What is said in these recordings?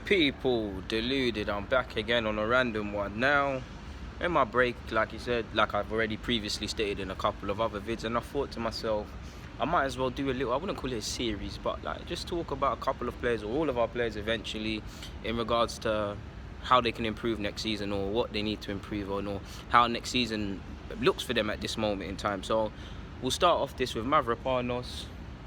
People, Deluded, I'm back again on a random one. Now, in my break, like you said, like I've already previously stated in a couple of other vids, and I thought to myself, I might as well do a little, I wouldn't call it a series, but like just talk about a couple of players, or all of our players eventually, in regards to how they can improve next season, or what they need to improve on, or how next season looks for them at this moment in time. So we'll start off this with Mavropanos,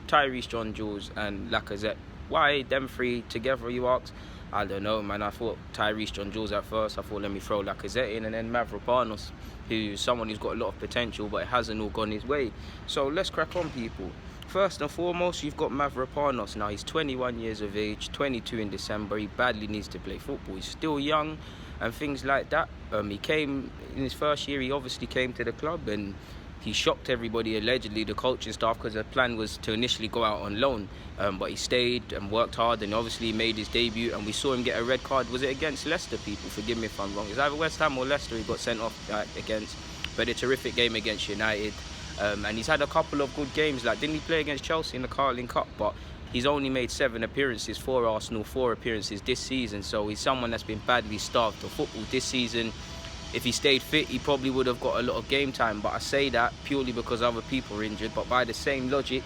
Tyrese John-Jules and Lacazette. Why them three together, you ask? I don't know, man. I thought Tyrese John-Jules at first. I thought let me throw Lacazette in, and then Mavropanos, who's someone who's got a lot of potential, but it hasn't all gone his way. So let's crack on, people. First and foremost, you've got Mavropanos. Now, he's 21 years of age, 22 in December. He badly needs to play football. He's still young and things like that. He came, in his first year, he obviously came to the club and he shocked everybody, allegedly, the coaching staff, because the plan was to initially go out on loan. But he stayed and worked hard, and obviously made his debut, and we saw him get a red card. Was it against Leicester, people? Forgive me if I'm wrong. It's either West Ham or Leicester he got sent off against. But a terrific game against United. And he's had a couple of good games. Like, didn't he play against Chelsea in the Carling Cup? But he's only made 7 appearances for Arsenal, 4 appearances this season. So he's someone that's been badly starved of football this season. If he stayed fit, he probably would have got a lot of game time. But I say that purely because other people are injured. But by the same logic,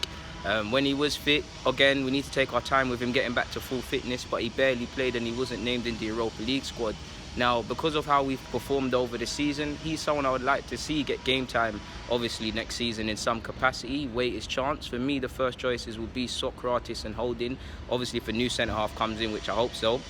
when he was fit, again, we need to take our time with him getting back to full fitness. But he barely played and he wasn't named in the Europa League squad. Now, because of how we've performed over the season, he's someone I would like to see get game time, obviously, next season in some capacity, wait his chance. For me, the first choices would be Sokratis and Holding. Obviously, if a new centre-half comes in, which I hope so,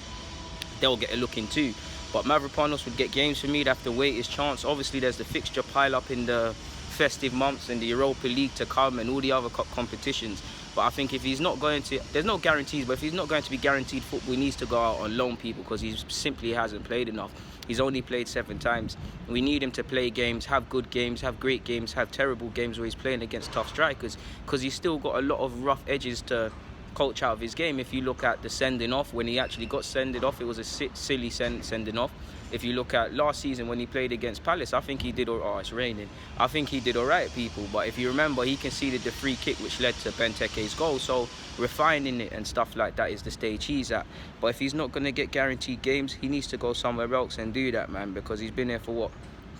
they'll get a look in too. But Mavropanos would get games for me. He'd have to wait his chance. Obviously, there's the fixture pile-up in the festive months and the Europa League to come and all the other cup competitions. But I think if he's not going to, there's no guarantees, but if he's not going to be guaranteed football, he needs to go out on loan, people, because he simply hasn't played enough. He's only played 7 times. We need him to play games, have good games, have great games, have terrible games where he's playing against tough strikers, because he's still got a lot of rough edges to coach out of his game. If you look at the sending off, when he actually got sended off, it was a silly sending off. If you look at last season when he played against Palace, I think he did, it's raining. I think he did all right, people. But if you remember, he conceded the free kick which led to Benteke's goal. So refining it and stuff like that is the stage he's at. But if he's not going to get guaranteed games, he needs to go somewhere else and do that, man, because he's been there for what,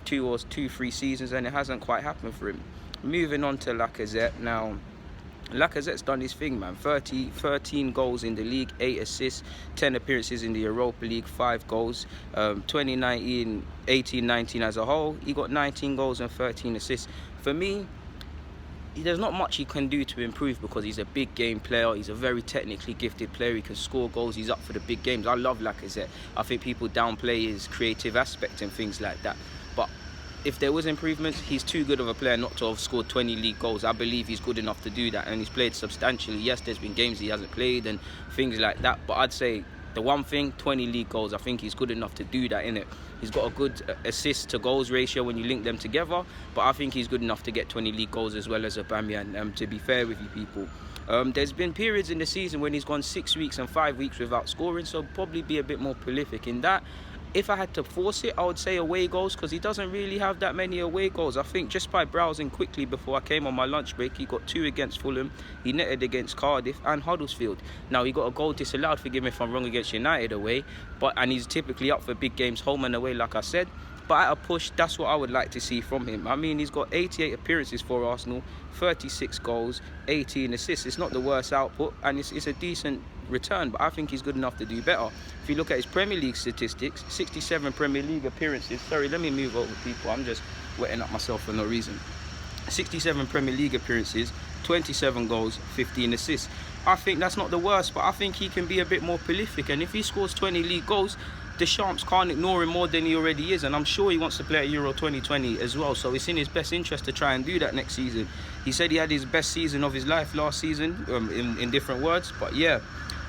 3 seasons, and it hasn't quite happened for him. Moving on to Lacazette now. Lacazette's done his thing, man. 13 goals in the league, 8 assists, 10 appearances in the Europa League, 5 goals. 2019, 18-19 as a whole, he got 19 goals and 13 assists. For me, there's not much he can do to improve, because he's a big game player. He's a very technically gifted player. He can score goals. He's up for the big games. I love Lacazette. I think people downplay his creative aspect and things like that. But if there was improvements, he's too good of a player not to have scored 20 league goals. I believe he's good enough to do that, and he's played substantially. Yes, there's been games he hasn't played and things like that, but I'd say the one thing, 20 league goals, I think he's good enough to do that, innit? He's got a good assist to goals ratio when you link them together, but I think he's good enough to get 20 league goals as well as Aubameyang, to be fair with you people. There's been periods in the season when he's gone 6 weeks and 5 weeks without scoring, so probably be a bit more prolific in that. If I had to force it, I would say away goals, because he doesn't really have that many away goals. I think just by browsing quickly before I came on my lunch break, he got 2 against Fulham, he netted against Cardiff and Huddersfield. Now, he got a goal disallowed, forgive me if I'm wrong, against United away, and he's typically up for big games home and away, like I said. But at a push, that's what I would like to see from him. I mean, he's got 88 appearances for Arsenal, 36 goals, 18 assists. It's not the worst output, and it's a decent return, but I think he's good enough to do better. If you look at his Premier League statistics, 67 Premier League appearances. Sorry, let me move over, people. I'm just wetting up myself for no reason. 67 Premier League appearances, 27 goals, 15 assists. I think that's not the worst, but I think he can be a bit more prolific, and if he scores 20 league goals, Deschamps can't ignore him more than he already is, and I'm sure he wants to play at Euro 2020 as well, so it's in his best interest to try and do that next season. He said he had his best season of his life last season, in different words, but yeah.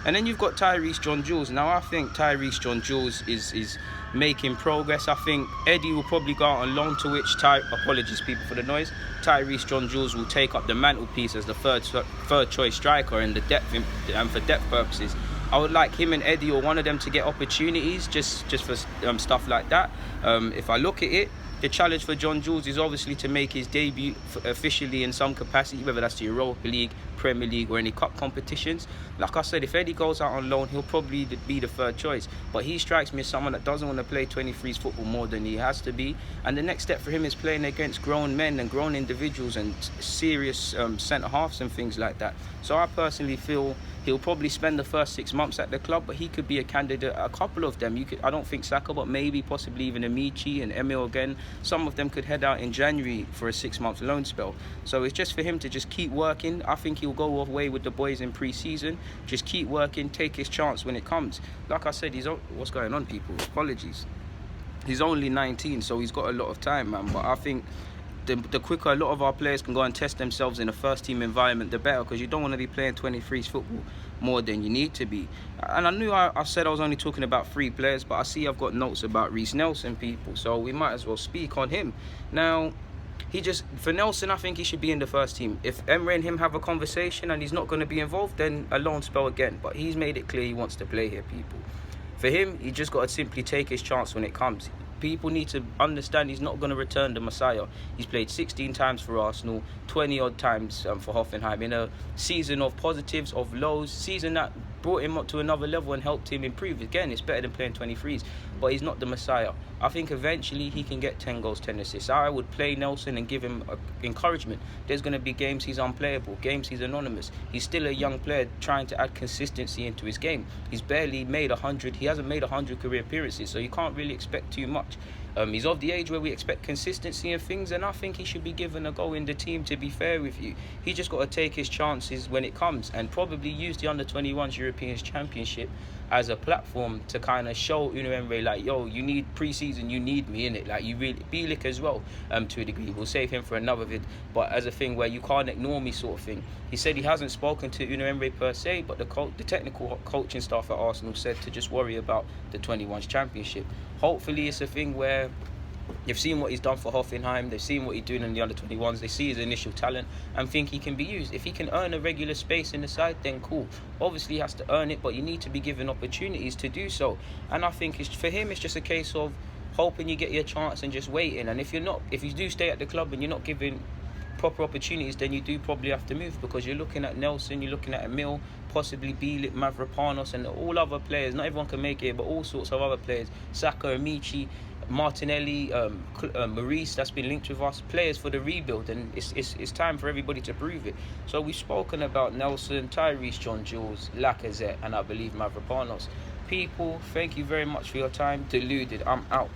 And then you've got Tyrese John-Jules. Now, I think Tyrese John-Jules is making progress. I think Eddie will probably go out on loan, to which, apologies people for the noise, Tyrese John-Jules will take up the mantelpiece as the third choice striker in the depth, and for depth purposes. I would like him and Eddie or one of them to get opportunities just for stuff like that. If I look at it, the challenge for John Jules is obviously to make his debut officially in some capacity, whether that's the Europa League, Premier League or any cup competitions. Like I said, if Eddie goes out on loan, he'll probably be the third choice. But he strikes me as someone that doesn't want to play 23s football more than he has to be. And the next step for him is playing against grown men and grown individuals and serious centre-halves and things like that. So I personally feel he'll probably spend the first 6 months at the club, but he could be a candidate, a couple of them. I don't think Saka, but maybe possibly even Amici and Emil again. Some of them could head out in January for a 6-month loan spell. So it's just for him to just keep working. I think he'll go away with the boys in pre-season. Just keep working, take his chance when it comes. Like I said, what's going on, people? Apologies. He's only 19, so he's got a lot of time, man. But I think the quicker a lot of our players can go and test themselves in a first-team environment, the better, because you don't want to be playing 23s football more than you need to be. And I knew I said I was only talking about 3 players, but I see I've got notes about Reece Nelson, people, so we might as well speak on him. Now, for Nelson, I think he should be in the first team. If Emre and him have a conversation and he's not going to be involved, then a loan spell again. But he's made it clear he wants to play here, people. For him, he just got to simply take his chance when it comes. People need to understand he's not going to return the Messiah. He's played 16 times for Arsenal, 20 odd times for Hoffenheim in a season of positives, of lows, season that brought him up to another level and helped him improve. Again, it's better than playing 23s, but he's not the Messiah. I think eventually he can get 10 goals, 10 assists. I would play Nelson and give him encouragement. There's going to be games he's unplayable, games he's anonymous. He's still a young player trying to add consistency into his game. He's barely made 100. He hasn't made 100 career appearances, so you can't really expect too much. He's of the age where we expect consistency and things, and I think he should be given a go in the team, to be fair with you. He just got to take his chances when it comes and probably use the Under-21s European Championship as a platform to kind of show Unai Emery, like, yo, you need pre-season, you need me in it. Like, you really, Bielik as well, to a degree. We'll save him for another vid, but as a thing where you can't ignore me sort of thing. He said he hasn't spoken to Unai Emery per se, but the technical coaching staff at Arsenal said to just worry about the 21s Championship. Hopefully it's a thing where they've seen what he's done for Hoffenheim, they've seen what he's doing in the Under-21s, they see his initial talent and think he can be used. If he can earn a regular space in the side, then cool. Obviously he has to earn it, but you need to be given opportunities to do so. And I think for him it's just a case of hoping you get your chance and just waiting. And if you do stay at the club and you're not given proper opportunities, then you do probably have to move, because you're looking at Nelson, you're looking at Emil, possibly Bielik, Mavropanos and all other players. Not everyone can make it, but all sorts of other players. Saka, Amici, Martinelli, Maurice, that's been linked with us, players for the rebuild, and it's time for everybody to prove it. So we've spoken about Nelson, Tyrese, John Jules, Lacazette, and I believe Mavropanos. People, thank you very much for your time. Deluded, I'm out.